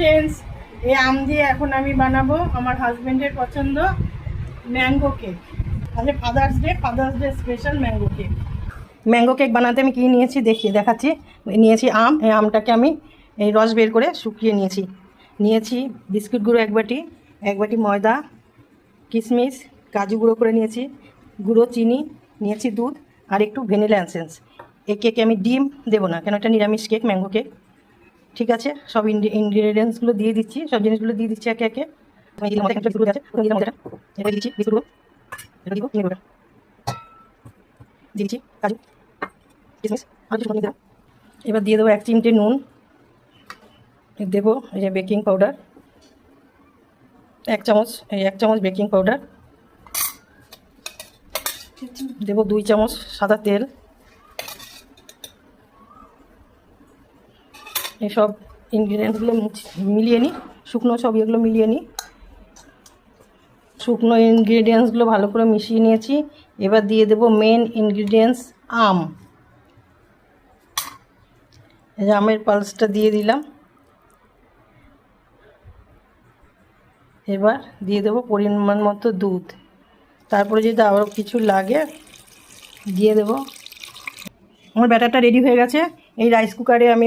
Friends, এই আম দিয়ে এখন আমি বানাবো আমার হাজবেন্ডের পছন্দ ম্যাঙ্গো কেক। আজকে father's day special mango cake. Mango cake বানাতে আমি কী নিয়েছি দেখাচ্ছি। নিয়েছি আম, এই আমটাকে আমি এই রস বের করে শুকিয়ে নিয়েছি বিস্কুট গুঁড়ো এক বাটি ময়দা, কিশমিশ, কাজু গুঁড়ো করে নিয়েছি, গুঁড়ো চিনি নিয়েছি, দুধ আর একটু ভ্যানিলা এসেন্স। এই কেকে আমি ডিম দেবো না, কেন এটা নিরামিষ কেক, ম্যাঙ্গো কেক। ঠিক আছে, সব ইনগ্রিডিয়েন্টসগুলো দিয়ে দিচ্ছি, সব জিনিসগুলো দিয়ে দিচ্ছি একে একে। দিচ্ছি কাজু কিশমিশ আর কিছু দেবো। এবার দিয়ে দেবো 1 চিমটে নুন, দেবো এই যে বেকিং পাউডার 1 চামচ, এই 1 চামচ বেকিং পাউডার দেবো, 2 চামচ সাদা তেল। এসব ইনগ্রিডিয়েন্টসগুলো মিলিয়ে নিই, শুকনো সব এগুলো মিলিয়ে নিই। শুকনো ইনগ্রিডিয়েন্টসগুলো ভালো করে মিশিয়ে নিয়েছি। এবার দিয়ে দেবো মেন ইনগ্রিডিয়েন্টস আম। এই যে আমের পালসটা দিয়ে দিলাম। এবার দিয়ে দেবো পরিমাণ মতো দুধ। তারপরে যদি আরও কিছু লাগে দিয়ে দেবো। আমার ব্যাটারটা রেডি হয়ে গেছে। এই রাইস কুকারে আমি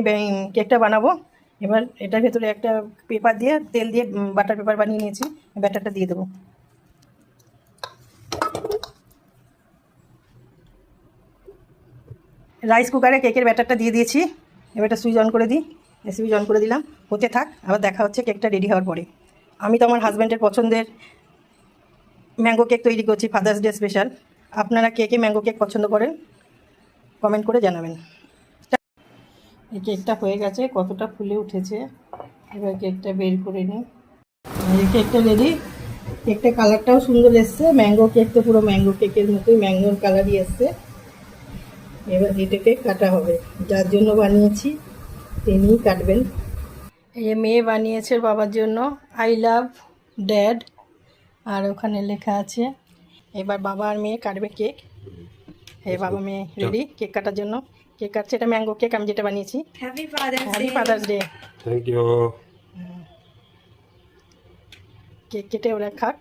কেকটা বানাবো। এবার এটার ভেতরে একটা পেপার দিয়ে তেল দিয়ে বাটার পেপার বানিয়ে নিয়েছি, ব্যাটারটা দিয়ে দেবো। রাইস কুকারে কেকের ব্যাটারটা দিয়ে দিয়েছি। এবার এটা সুইচ অন করে দিই। সুইচ অন করে দিলাম, হতে থাক, আবার দেখা হচ্ছে কেকটা রেডি হওয়ার পরে। আমি তো আমার হাজব্যান্ডের পছন্দের ম্যাঙ্গো কেক তৈরি করছি ফাদার্স ডে স্পেশাল। আপনারা কে কে ম্যাঙ্গো কেক পছন্দ করেন কমেন্ট করে জানাবেন। এই কেকটা হয়ে গেছে, কতটা ফুলে উঠেছে। এবার কেকটা বের করে নিই। এই কেকটা রেডি। কেকটা কালারটাও সুন্দর এসছে, ম্যাঙ্গো কেক তো পুরো ম্যাঙ্গো কেকের মতোই ম্যাঙ্গোর কালারই এসছে। এবার এটাকে কাটা হবে, যার জন্য বানিয়েছি তিনিই কাটবেন। এই যে মেয়ে বানিয়েছে বাবার জন্য আই লাভ ড্যাড, আর ওখানে লেখা আছে। এবার বাবা আর মেয়ে কাটবে কেক। এই বাবা মেয়ে রেডি কেক কাটার জন্য। কেক কাটছে, এটা ম্যাঙ্গো কেক আমি যেটা বানিয়েছি। Happy father's day. Thank you. Cake কেটে ওরা খাক।